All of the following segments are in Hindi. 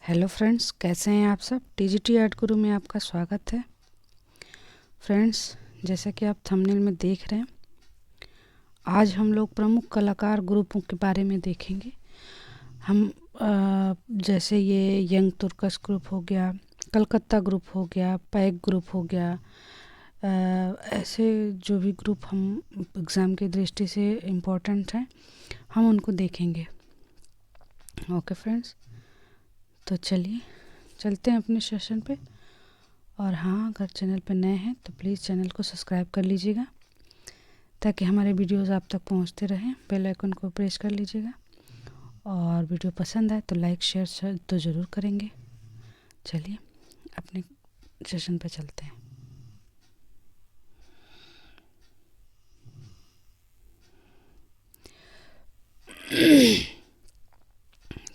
हेलो फ्रेंड्स, कैसे हैं आप सब। टीजीटी आर्ट गुरु में आपका स्वागत है। फ्रेंड्स, जैसा कि आप थंबनेल में देख रहे हैं, आज हम लोग प्रमुख कलाकार ग्रुपों के बारे में देखेंगे। हम जैसे ये यंग तुर्कस ग्रुप हो गया, कलकत्ता ग्रुप हो गया, पैक ग्रुप हो गया, ऐसे जो भी ग्रुप हम एग्ज़ाम की दृष्टि से इम्पोर्टेंट हैं, हम उनको देखेंगे। ओके फ्रेंड्स, तो चलिए चलते हैं अपने सेशन पे। और हाँ, अगर चैनल पर नए हैं तो प्लीज़ चैनल को सब्सक्राइब कर लीजिएगा ताकि हमारे वीडियोस आप तक पहुंचते रहें। बेल आइकन को प्रेस कर लीजिएगा और वीडियो पसंद आए तो लाइक शेयर तो ज़रूर करेंगे। चलिए अपने सेशन पे चलते हैं।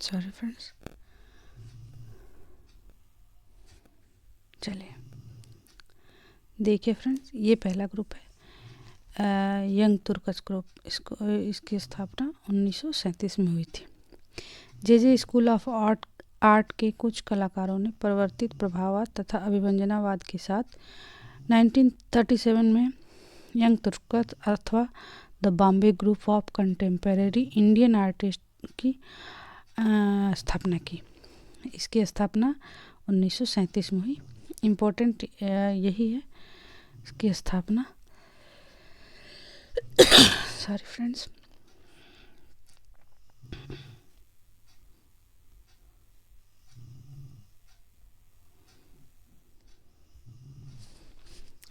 सॉरी फ्रेंड्स, चलिए देखिए फ्रेंड्स, ये पहला ग्रुप है यंग तुर्कस ग्रुप। इसकी स्थापना 1937 में हुई थी। जे स्कूल ऑफ आर्ट के कुछ कलाकारों ने परिवर्तित प्रभाववाद तथा अभिव्यंजनावाद के साथ 1937 में यंग तुर्कस अथवा the Bombay group of contemporary Indian artist की स्थापना की। इसकी स्थापना 1937 में हुई। इम्पोर्टेंट यही है इसकी स्थापना। सॉरी फ्रेंड्स,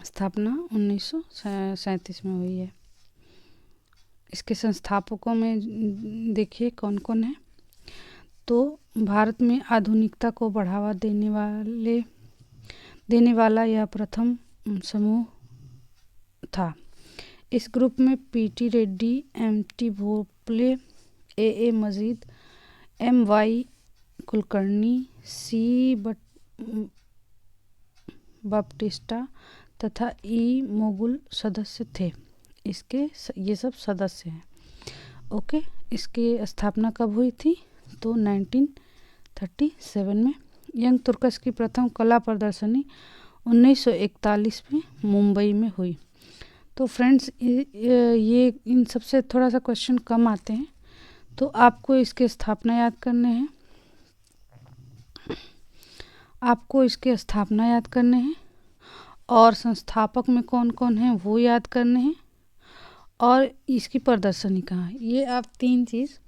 स्थापना 1937 में हुई है। इसके संस्थापकों में देखिए कौन कौन है। तो भारत में आधुनिकता को बढ़ावा देने वाला यह प्रथम समूह था। इस ग्रुप में P T Reddy, M T Bhople, A Majid, MY Kulkarni, C Baptista तथा ई मोगुल सदस्य थे। ये सब सदस्य हैं। ओके, इसकी स्थापना कब हुई थी? तो 1937 में। यंग तुर्कस की प्रथम कला प्रदर्शनी 1941 में मुंबई में हुई। तो फ्रेंड्स, ये इन सबसे थोड़ा सा क्वेश्चन कम आते हैं, तो आपको इसके स्थापना याद करने हैं। और संस्थापक में कौन कौन हैं वो याद करने हैं, और इसकी प्रदर्शनी कहाँ है। ये आप 3 चीज़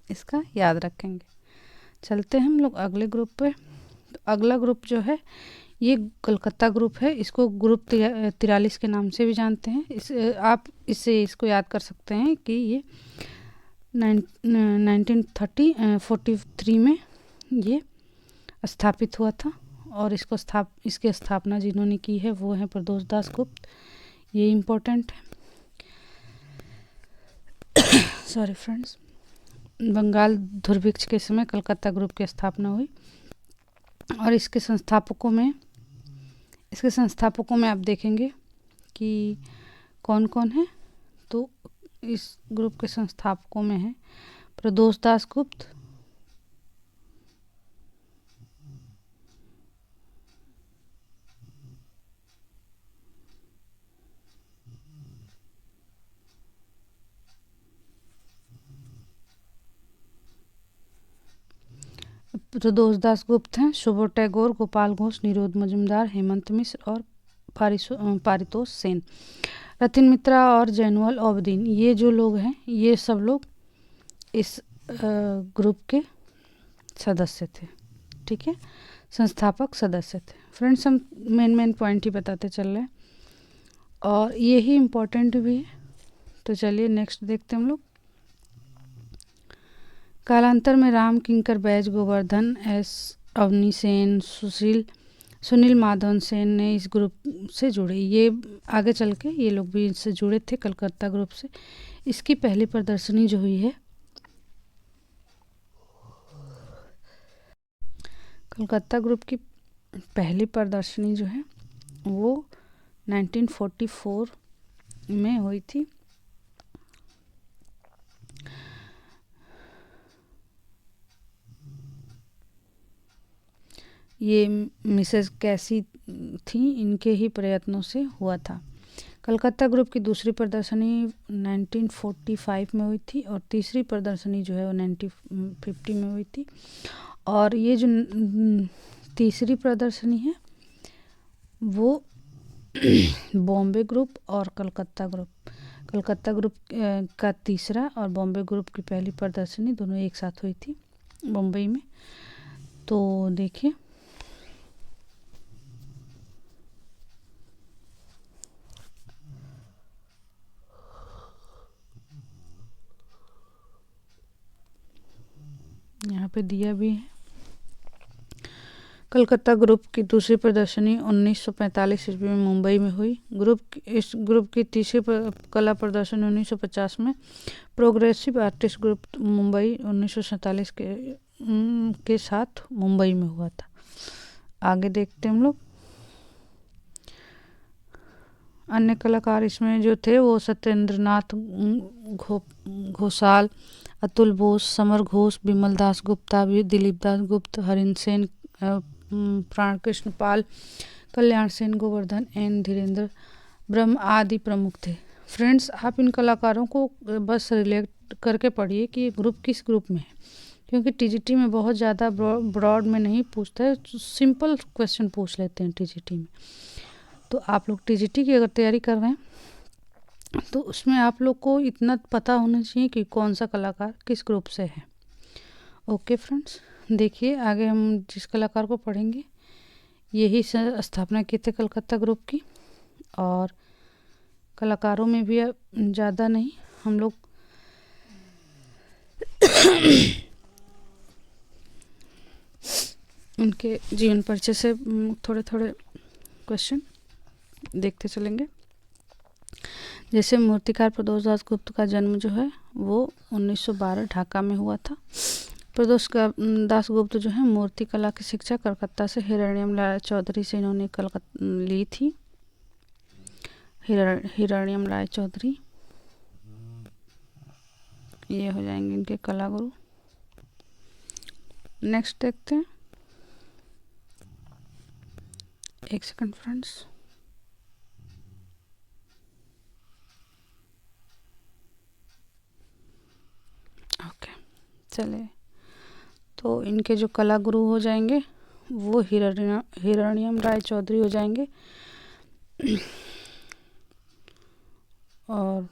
इसका याद रखेंगे। चलते हैं हम लोग अगले ग्रुप पे। तो अगला ग्रुप जो है ये कलकत्ता ग्रुप है। इसको ग्रुप 43 के नाम से भी जानते हैं। आप इसको याद कर सकते हैं कि ये 1943 में ये स्थापित हुआ था। और इसकी स्थापना जिन्होंने की है वो हैं प्रदोष दास गुप्त। ये इम्पोर्टेंट है। सॉरी फ्रेंड्स, बंगाल दुर्भिक्ष के समय कलकत्ता ग्रुप की स्थापना हुई। और इसके संस्थापकों में आप देखेंगे कि कौन कौन है। तो इस ग्रुप के संस्थापकों में हैं प्रदोष दास गुप्त, हैं सुबोध टैगोर, गोपाल घोष, निरोध मजुमदार, हेमंत मिश्र और पारितोष सेन, रतिन मित्रा और जैनुअल ओबदीन। ये जो लोग हैं ये सब लोग इस ग्रुप के सदस्य थे। ठीक है, संस्थापक सदस्य थे। फ्रेंड्स, हम मेन पॉइंट ही बताते चल रहे हैं और यही इम्पोर्टेंट भी है। तो चलिए नेक्स्ट देखते हैं हम लोग। कालांतर में राम किंकर बैज, गोवर्धन एस, अवनी सेन, सुनील माधवन सेन ने इस ग्रुप से जुड़े। ये आगे चल के ये लोग भी इससे जुड़े थे कलकत्ता ग्रुप से। इसकी पहली प्रदर्शनी जो हुई है कलकत्ता ग्रुप की पहली प्रदर्शनी जो है वो 1944 में हुई थी। ये मिसेस कैसी थी, इनके ही प्रयत्नों से हुआ था। कलकत्ता ग्रुप की दूसरी प्रदर्शनी 1945 में हुई थी और तीसरी प्रदर्शनी जो है वो 1950 में हुई थी। और ये जो तीसरी प्रदर्शनी है वो बॉम्बे ग्रुप और कलकत्ता ग्रुप का तीसरा और बॉम्बे ग्रुप की पहली प्रदर्शनी दोनों एक साथ हुई थी मुंबई में। तो देखिए, यहाँ पे दिया भी है। कलकत्ता ग्रुप की दूसरी प्रदर्शनी 1945 ईस्वी में मुंबई में हुई। इस ग्रुप की तीसरी कला प्रदर्शनी 1950 में प्रोग्रेसिव आर्टिस्ट ग्रुप मुंबई 1947 के साथ मुंबई में हुआ था। आगे देखते हैं हम लोग। अन्य कलाकार इसमें जो थे वो सत्येंद्रनाथ घोषाल, अतुल बोस, समर घोष, बिमल दास गुप्ता, दिलीप दास गुप्त, हरिंद्र सेन, प्राणकृष्ण पाल, कल्याण सेन, गोवर्धन एन, धीरेन्द्र ब्रह्म आदि प्रमुख थे। फ्रेंड्स, आप इन कलाकारों को बस रिलेट करके पढ़िए कि ग्रुप किस ग्रुप में है, क्योंकि टीजीटी में बहुत ज़्यादा ब्रॉड में नहीं पूछता है, सिंपल क्वेश्चन पूछ लेते हैं टीजीटी में। तो आप लोग टीजीटी की अगर तैयारी कर रहे हैं तो उसमें आप लोग को इतना पता होना चाहिए कि कौन सा कलाकार किस ग्रुप से है। ओके फ्रेंड्स, देखिए आगे हम जिस कलाकार को पढ़ेंगे यही स्थापना की थे कलकत्ता ग्रुप की। और कलाकारों में भी ज़्यादा नहीं, हम लोग उनके जीवन परिचय से थोड़े थोड़े क्वेश्चन देखते चलेंगे। जैसे मूर्तिकार प्रदोष दास गुप्त का जन्म जो है वो 1912 ढाका में हुआ था। प्रदोष दास गुप्त जो है मूर्ति कला की शिक्षा कलकत्ता से हिरण्यम राय चौधरी से इन्होंने ली थी। हिरण्यम राय चौधरी ये हो जाएंगे इनके कला गुरु। नेक्स्ट देखते हैं। एक सेकंड फ्रेंड्स। ओके, चलिए, तो इनके जो कला गुरु हो जाएंगे वो हिरण्यम राय चौधरी हो जाएंगे और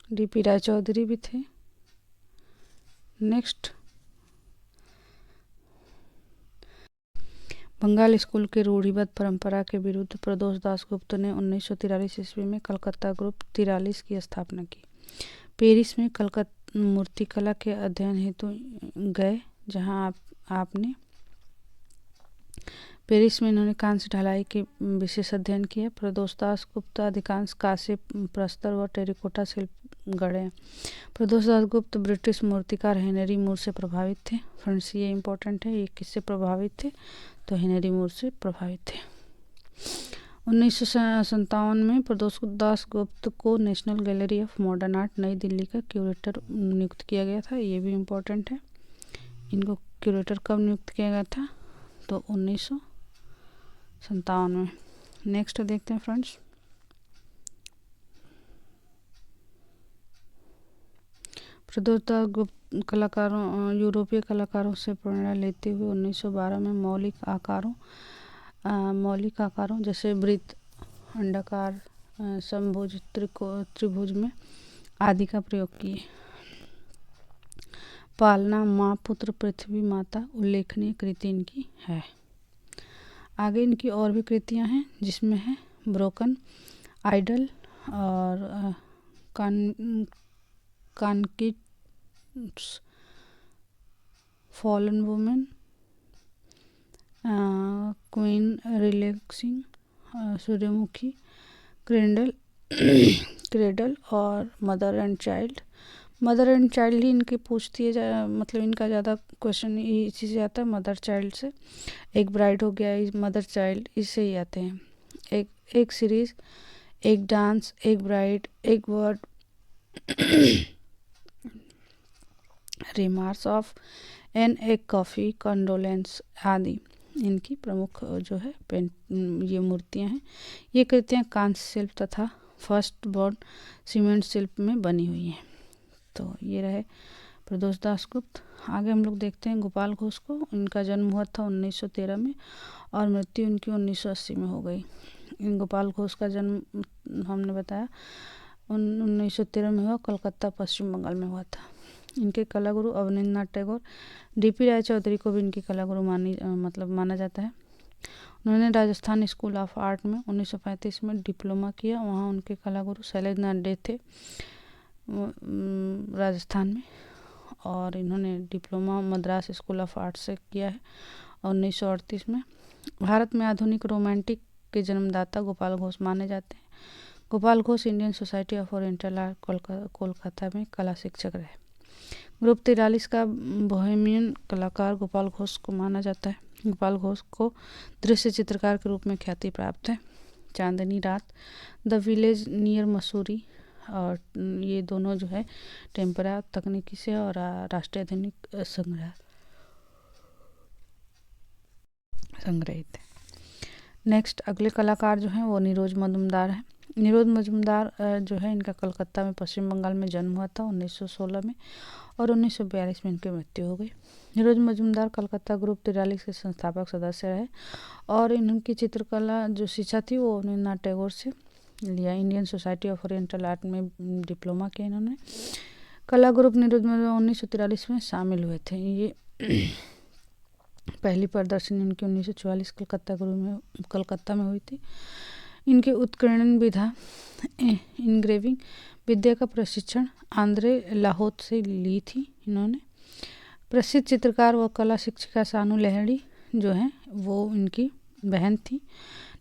डीपी राय चौधरी भी थे। नेक्स्ट, बंगाल स्कूल के रूढ़िबद्ध परंपरा के विरुद्ध प्रदोष दास गुप्त ने 1943 ईस्वी में कलकत्ता ग्रुप 43 की स्थापना की। पेरिस में कलकत्ता मूर्तिकला के अध्ययन हेतु गए, जहां आपने पेरिस में इन्होंने कांस्य ढलाई के विशेष अध्ययन किया। प्रदोष दास गुप्त अधिकांश कांस्य, प्रस्तर व टेरिकोटा शिल्प गढ़े। प्रदोष दास गुप्त ब्रिटिश मूर्तिकार हेनरी मूर से प्रभावित थे। फ्रेंड्स, ये इंपॉर्टेंट है, ये किससे प्रभावित थे? तो हेनरी मूर से प्रभावित थे। 1957 में प्रदोष दास गुप्त को national gallery of modern art नई दिल्ली का क्यूरेटर नियुक्त किया गया था। ये भी इम्पोर्टेंट है, इनको क्यूरेटर कब नियुक्त किया गया था? तो 1957 में। नेक्स्ट देखते हैं फ्रेंड्स। प्रदोष दास गुप्त यूरोपीय कलाकारों से प्रेरणा लेते हुए 1912 में मौलिक आकारों जैसे वृत्त, अंडाकार, समभुज, त्रिभुज में आदि का प्रयोग किए। पालना, माँ, पुत्र, पृथ्वी माता उल्लेखनीय कृति इनकी है। आगे इनकी और भी कृतियां हैं, जिसमें है ब्रोकन आइडल और कानकिट्स, fallen women, queen relaxing, Suryamukhi, cradle और mother and child. Mother and child ही इनकी पूछती है, मतलब इनका ज़्यादा क्वेश्चन इसी से आता है, मदर चाइल्ड से। एक ब्राइड हो गया, मदर चाइल्ड, इससे ही आते हैं। एक सीरीज, एक डांस, एक ब्राइड, एक word, remarks of an a coffee, condolence आदि इनकी प्रमुख जो है ये मूर्तियां हैं। ये कृतियां कांस्य शिल्प तथा फर्स्ट बॉर्न सीमेंट शिल्प में बनी हुई हैं। तो ये रहे प्रदोष दास गुप्त। आगे हम लोग देखते हैं गोपाल घोष को। इनका जन्म हुआ था 1913 में और मृत्यु इनकी 1980 में हो गई। इन गोपाल घोष का जन्म हमने बताया 1913 में हुआ, कलकत्ता पश्चिम बंगाल में हुआ था। इनके कलागुरु अवनींद्रनाथ टैगोर, डीपी राय चौधरी को भी इनके कलागुरु माना जाता है। उन्होंने राजस्थान स्कूल ऑफ आर्ट में 1935 में डिप्लोमा किया। वहाँ उनके कलागुरु शैलेंद्रनाथ डे थे राजस्थान में, और इन्होंने diploma Madras school of art से किया है 1938 में। भारत में आधुनिक रोमांटिक के जन्मदाता गोपाल घोष माने जाते हैं। Gopal Ghosh Indian society of oriental art Kolkata में कला शिक्षक रहे। ग्रुप 43 का बोहेमियन कलाकार गोपाल घोष को माना जाता है। गोपाल घोष को दृश्य चित्रकार के रूप में ख्याति प्राप्त है। चांदनी रात, द विलेज नियर मसूरी, और ये दोनों जो है टेम्परा तकनीकी से और राष्ट्रीय आधुनिक संग्रहित है। नेक्स्ट अगले कलाकार जो हैं वो निरोज मजुमदार हैं। निरोज मजुमदार जो है इनका कलकत्ता में पश्चिम बंगाल में जन्म हुआ था 1916 में, और 1942 में इनकी मृत्यु हो गई। निरोज मजुमदार कलकत्ता ग्रुप 43 के संस्थापक सदस्य रहे, और इनकी चित्रकला जो शिक्षा थी वो अवनींद्रनाथ टैगोर से लिया। Indian society of oriental art में डिप्लोमा किया इन्होंने। कला ग्रुप निरोज मजुमदार 1943 में शामिल हुए थे। ये पहली प्रदर्शनी इनकी 1944 कलकत्ता में हुई थी। इनके उत्कीर्णन विधा इनग्रेविंग विद्या का प्रशिक्षण आंद्रे लाहोत से ली थी इन्होंने। प्रसिद्ध चित्रकार व कला शिक्षिका सानू लहड़ी जो हैं वो इनकी बहन थी।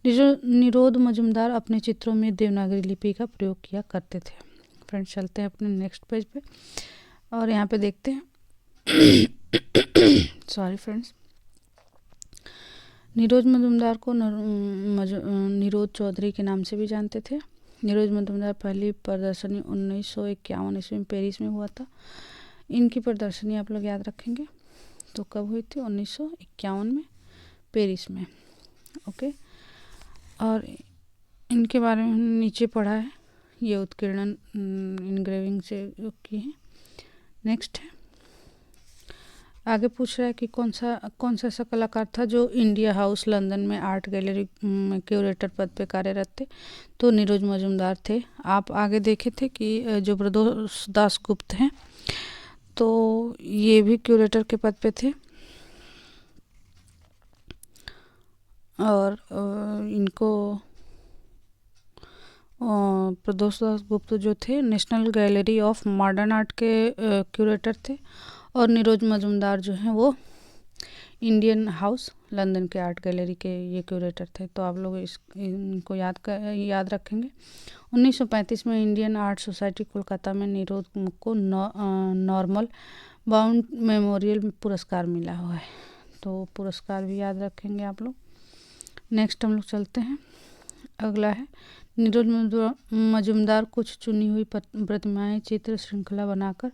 निरोध मजुमदार अपने चित्रों में देवनागरी लिपि का प्रयोग किया करते थे। फ्रेंड्स चलते हैं अपने नेक्स्ट पेज पे, और यहाँ पे देखते हैं सॉरी फ्रेंड्स, निरोज मजुमदार को निरोध चौधरी के नाम से भी जानते थे। निरोज मजुमदार पहली प्रदर्शनी 1951 ईस्वी में पेरिस में हुआ था। इनकी प्रदर्शनी आप लोग याद रखेंगे तो कब हुई थी, 1951 में पेरिस में। ओके, और इनके बारे में नीचे पढ़ा है, ये उत्कीर्णन इनग्रेविंग से की है। नेक्स्ट है, आगे पूछ रहा है कि कौन सा ऐसा कलाकार था जो इंडिया हाउस लंदन में आर्ट गैलरी में क्यूरेटर पद पे कार्यरत थे। तो निरोज मजुमदार थे। आप आगे देखे थे कि जो प्रदोष दास गुप्त हैं तो ये भी क्यूरेटर के पद पे थे, और इनको प्रदोष दास गुप्त जो थे national gallery of modern art के क्यूरेटर थे, और निरोज मजुमदार जो हैं वो इंडियन हाउस लंदन के आर्ट गैलरी के ये क्यूरेटर थे। तो आप लोग इनको याद रखेंगे। 1935 में इंडियन आर्ट सोसाइटी कोलकाता में निरोध को नॉर्मल बाउंड मेमोरियल पुरस्कार मिला हुआ है, तो पुरस्कार भी याद रखेंगे आप लोग। नेक्स्ट हम लोग चलते हैं, अगला है निरोज मजुमदार कुछ चुनी हुई प्रतिमाएं चित्र श्रृंखला बनाकर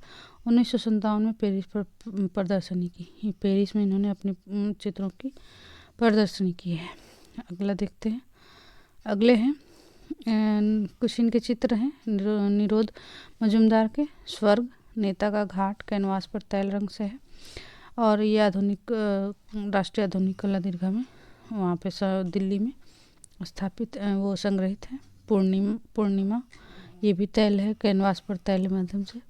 1957 में पेरिस पर प्रदर्शनी की। पेरिस में इन्होंने अपनी चित्रों की प्रदर्शनी की है। अगला देखते हैं, अगले हैं कुछ इनके चित्र हैं निरोध मजुमदार के। स्वर्ग, नेता का घाट कैनवास पर तैल रंग से है, और ये आधुनिक राष्ट्रीय आधुनिक कला दीर्घा में वहाँ पे दिल्ली में स्थापित वो संग्रहित है। पूर्णिमा ये भी तैल है, कैनवास पर तैल के माध्यम से।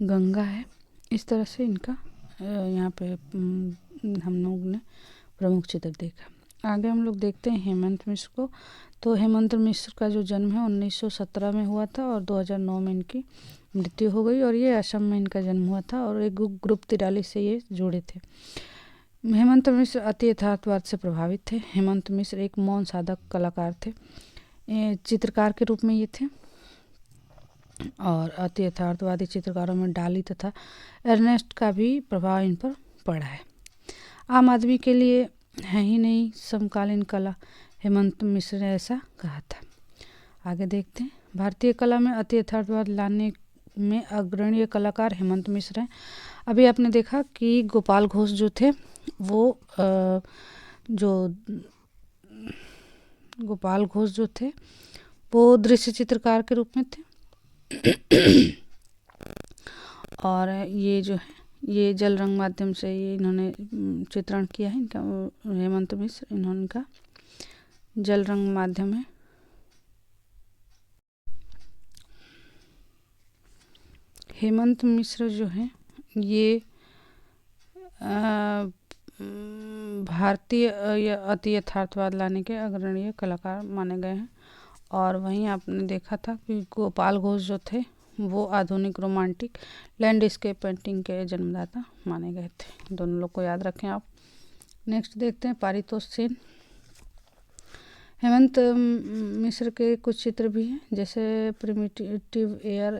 गंगा है। इस तरह से इनका यहाँ पे हम लोग ने प्रमुख चित्र देखा। आगे हम लोग देखते हैं हेमंत मिश्र को। तो हेमंत मिश्र का जो जन्म है 1917 में हुआ था, और 2009 में इनकी मृत्यु हो गई, और ये असम में इनका जन्म हुआ था, और एक ग्रुप 43 से ये जुड़े थे। हेमंत मिश्र अति यथार्थवाद से प्रभावित थे। हेमंत मिश्र एक मौन साधक कलाकार थे, चित्रकार के रूप में ये थे, और अति यथार्थवादी चित्रकारों में डाली तथा अर्नेस्ट का भी प्रभाव इन पर पड़ा है। आम आदमी के लिए है ही नहीं समकालीन कला, हेमंत मिश्र ने ऐसा कहा था। आगे देखते हैं, भारतीय कला में अति यथार्थवाद लाने में अग्रणी कलाकार हेमंत मिश्र हैं। अभी आपने देखा कि गोपाल घोष जो थे वो गोपाल घोष जो थे वो दृश्य चित्रकार के रूप में थे। और ये जो है ये जल रंग माध्यम से ये इन्होंने चित्रण किया है इनका, हेमंत मिश्र, इन्होंने का जल रंग माध्यम है। हेमंत मिश्र जो है ये भारतीय अति यथार्थवाद लाने के अग्रणीय कलाकार माने गए हैं। और वहीं आपने देखा था कि गोपाल घोष जो थे वो आधुनिक रोमांटिक लैंडस्केप पेंटिंग के जन्मदाता माने गए थे। दोनों लोग को याद रखें आप। नेक्स्ट देखते हैं पारितोष सेन। हेमंत मिश्र के कुछ चित्र भी हैं, जैसे primitive air,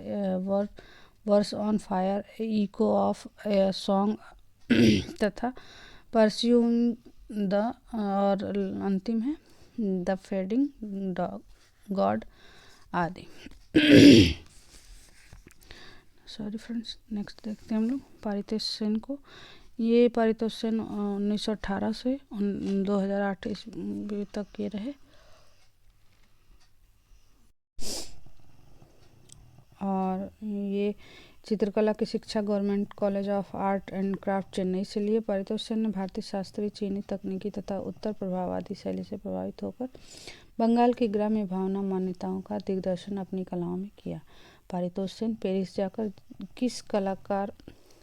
verse on fire, echo of a song तथा परस्यूइंग द, और अंतिम है द फेडिंग गॉड आदि। सॉरी फ्रेंड्स, नेक्स्ट देखते हैं हम लोग पारितोष सेन को। ये पारितोष सेन 1918 से 2008 ईस्वी तक ये रहे। और ये चित्रकला की शिक्षा government college of art and craft Chennai से लिए। पारितोष सेन ने भारतीय शास्त्रीय, चीनी तकनीकी तथा उत्तर प्रभाववादी शैली से प्रभावित होकर बंगाल की ग्राम्य भावना मान्यताओं का दिग्दर्शन अपनी कलाओं में किया। पारितोष सेन पेरिस जाकर किस कलाकार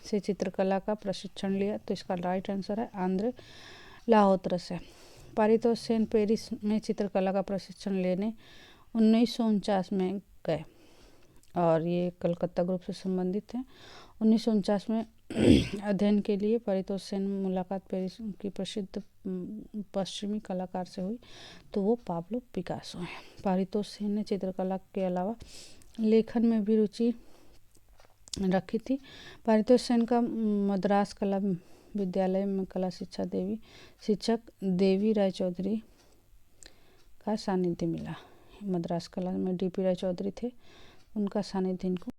से चित्रकला का प्रशिक्षण लिया? तो इसका राइट आंसर है आंद्रे लाहोत्र से। पारितोष सेन पेरिस में चित्रकला का प्रशिक्षण लेने 1949 में गए और ये कलकत्ता ग्रुप से संबंधित हैं। 1949 में अध्ययन के लिए पारितोष सेन मुलाकात पेरिस की प्रसिद्ध पश्चिमी कलाकार से हुई, तो वो पाब्लो पिकासो हैं। पारितोष सेन ने चित्रकला के अलावा लेखन में भी रुचि रखी थी। पारितोष सेन का मद्रास कला विद्यालय में कला शिक्षक देवी राय चौधरी का सानिध्य मिला। मद्रास कला में DP राय चौधरी थे, उनका सानिध्य इनको।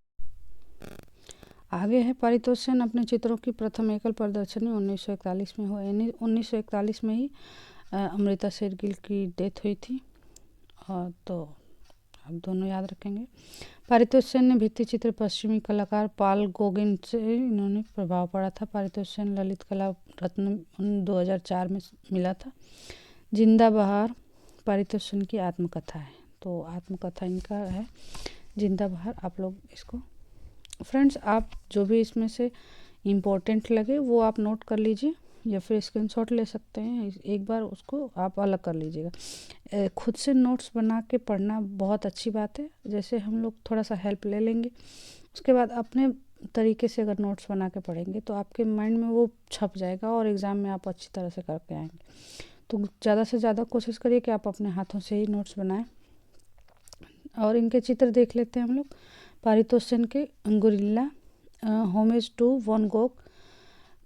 आगे है पारितोष सेन अपने चित्रों की प्रथम एकल प्रदर्शनी 1941 में हुई। 1941 में ही अमृता शेरगिल की डेथ हुई थी, और तो आप दोनों याद रखेंगे। पारितोष सेन ने भित्ति चित्र पश्चिमी कलाकार पाल गोगिन से इन्होंने प्रभाव पड़ा था। पारितोष सेन ललित कला रत्न 2004 में मिला था। जिंदा बहार पारितोष सेन की आत्मकथा है, तो आत्मकथा इनका है जिंदा बहार। आप लोग इसको फ्रेंड्स, आप जो भी इसमें से इम्पोर्टेंट लगे वो आप नोट कर लीजिए या फिर स्क्रीनशॉट ले सकते हैं। एक बार उसको आप अलग कर लीजिएगा। खुद से नोट्स बना के पढ़ना बहुत अच्छी बात है। जैसे हम लोग थोड़ा सा हेल्प ले लेंगे, उसके बाद अपने तरीके से अगर नोट्स बना के पढ़ेंगे तो आपके माइंड में वो छप जाएगा और एग्ज़ाम में आप अच्छी तरह से करके आएंगे। तो ज़्यादा से ज़्यादा कोशिश करिए कि आप अपने हाथों से ही नोट्स बनाएं। और इनके चित्र देख लेते हैं हम लोग। पारितोष सेन के gorilla, homage to Van Gogh,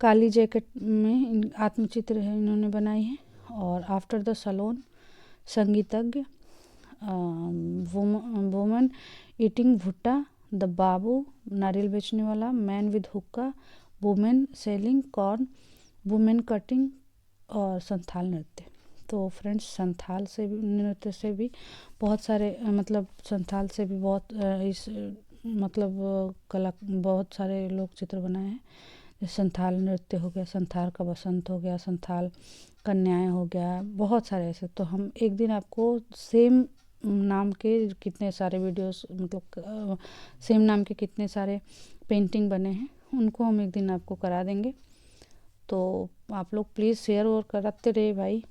काली जैकेट में आत्मचित्र है इन्होंने बनाई है। और आफ्टर द सलोन, संगीतज्ञ, woman eating bhutta, the babu, नारियल बेचने वाला, man with hookah, women selling corn, women cutting, और संथाल नृत्य। तो फ्रेंड्स, संथाल से भी नृत्य से भी बहुत सारे संथाल से भी बहुत कला बहुत सारे लोग चित्र बनाए हैं। जैसे संथाल नृत्य हो गया, संथाल का बसंत हो गया, संथाल कन्याएं हो गया, बहुत सारे ऐसे। तो हम एक दिन आपको सेम नाम के कितने सारे वीडियोस सेम नाम के कितने सारे पेंटिंग बने हैं उनको हम एक दिन आपको करा देंगे। तो आप लोग प्लीज़ शेयर और कराते रहे भाई,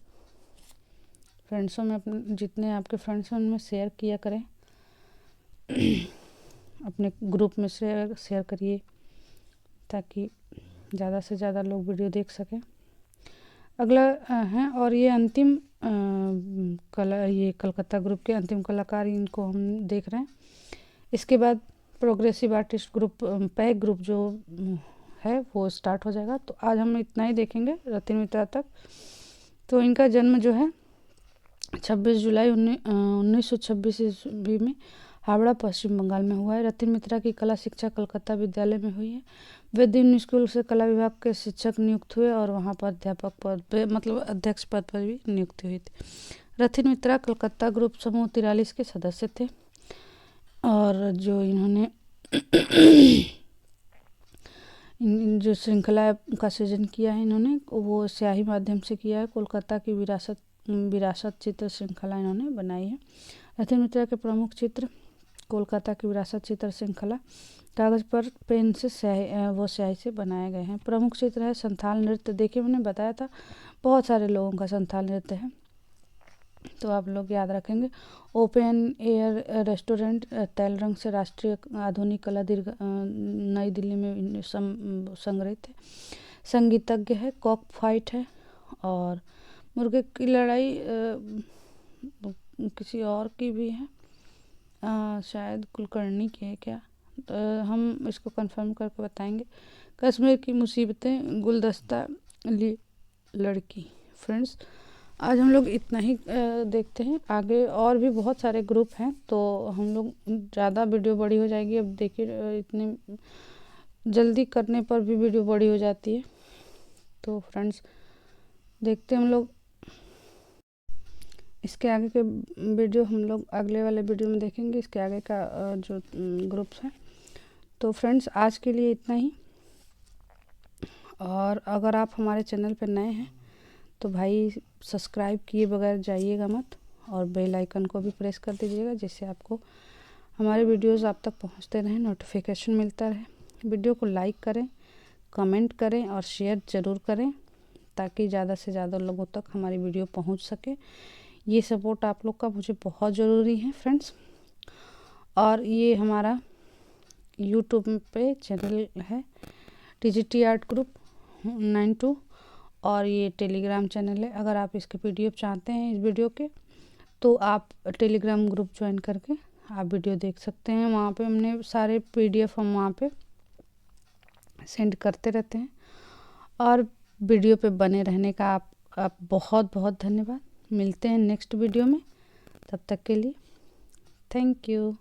फ्रेंड्सों में अपने जितने आपके फ्रेंड्स हैं उनमें शेयर किया करें। अपने ग्रुप में शेयर करिए ताकि ज़्यादा से ज़्यादा लोग वीडियो देख सकें। अगला है, और ये अंतिम ये कलकत्ता ग्रुप के अंतिम कलाकार, इनको हम देख रहे हैं। इसके बाद progressive artist group pack group जो है वो स्टार्ट हो जाएगा। तो आज हम इतना ही देखेंगे रतिन मित्रा तक। तो इनका जन्म जो है 26 जुलाई 1926 ईस्वी में हावड़ा पश्चिम बंगाल में हुआ है। रतिन मित्रा की कला शिक्षा कलकत्ता विद्यालय में हुई है। वे दिल्ली स्कूल से कला विभाग के शिक्षक नियुक्त हुए और वहाँ पर अध्यापक पद पे मतलब अध्यक्ष पद पर भी नियुक्ति हुई थी। रतिन मित्रा कलकत्ता ग्रुप समूह 43 के सदस्य थे और जो इन्होंने जो श्रृंखला का सृजन किया है इन्होंने वो स्याही माध्यम से किया है। कोलकाता की विरासत चित्र श्रृंखला इन्होंने बनाई है। रतिन मित्रा के प्रमुख चित्र कोलकाता की विरासत चित्र श्रृंखला कागज़ पर पेन से स्याही से बनाए गए हैं। प्रमुख चित्र है संथाल नृत्य। देखिए मैंने बताया था बहुत सारे लोगों का संथाल नृत्य है, तो आप लोग याद रखेंगे। ओपन एयर रेस्टोरेंट तैलरंग से राष्ट्रीय आधुनिक कला नई दिल्ली में संग्रहित है। संगीतज्ञ है, कॉक फाइट है और मुर्गे की लड़ाई किसी और की भी है, शायद कुलकर्णी की है क्या, तो हम इसको कंफर्म करके बताएंगे। कश्मीर की मुसीबतें, गुलदस्ता लड़की। फ्रेंड्स आज हम लोग इतना ही देखते हैं, आगे और भी बहुत सारे ग्रुप हैं तो हम लोग ज़्यादा वीडियो बड़ी हो जाएगी। अब देखिए इतने जल्दी करने पर भी वीडियो बड़ी हो जाती है। तो फ्रेंड्स देखते हम लोग इसके आगे के वीडियो हम लोग अगले वाले वीडियो में देखेंगे, इसके आगे का जो ग्रुप्स हैं। तो फ्रेंड्स आज के लिए इतना ही, और अगर आप हमारे चैनल पर नए हैं तो भाई सब्सक्राइब किए बगैर जाइएगा मत और बेल आइकन को भी प्रेस कर दीजिएगा, जिससे आपको हमारे वीडियोस आप तक पहुंचते रहें, नोटिफिकेशन मिलता रहे। वीडियो को लाइक करें, कमेंट करें और शेयर ज़रूर करें ताकि ज़्यादा से ज़्यादा लोगों तक हमारी वीडियो पहुंच सके। ये सपोर्ट आप लोग का मुझे बहुत ज़रूरी है फ्रेंड्स। और ये हमारा यूट्यूब पे चैनल है TGT आर्ट ग्रुप 92 और ये टेलीग्राम चैनल है। अगर आप इसके PDF चाहते हैं इस वीडियो के तो आप टेलीग्राम ग्रुप ज्वाइन करके आप वीडियो देख सकते हैं। वहाँ पे हमने सारे PDF हम वहाँ पे सेंड करते रहते हैं और वीडियो पे बने रहने का आप बहुत बहुत धन्यवाद। मिलते हैं नेक्स्ट वीडियो में, तब तक के लिए थैंक यू।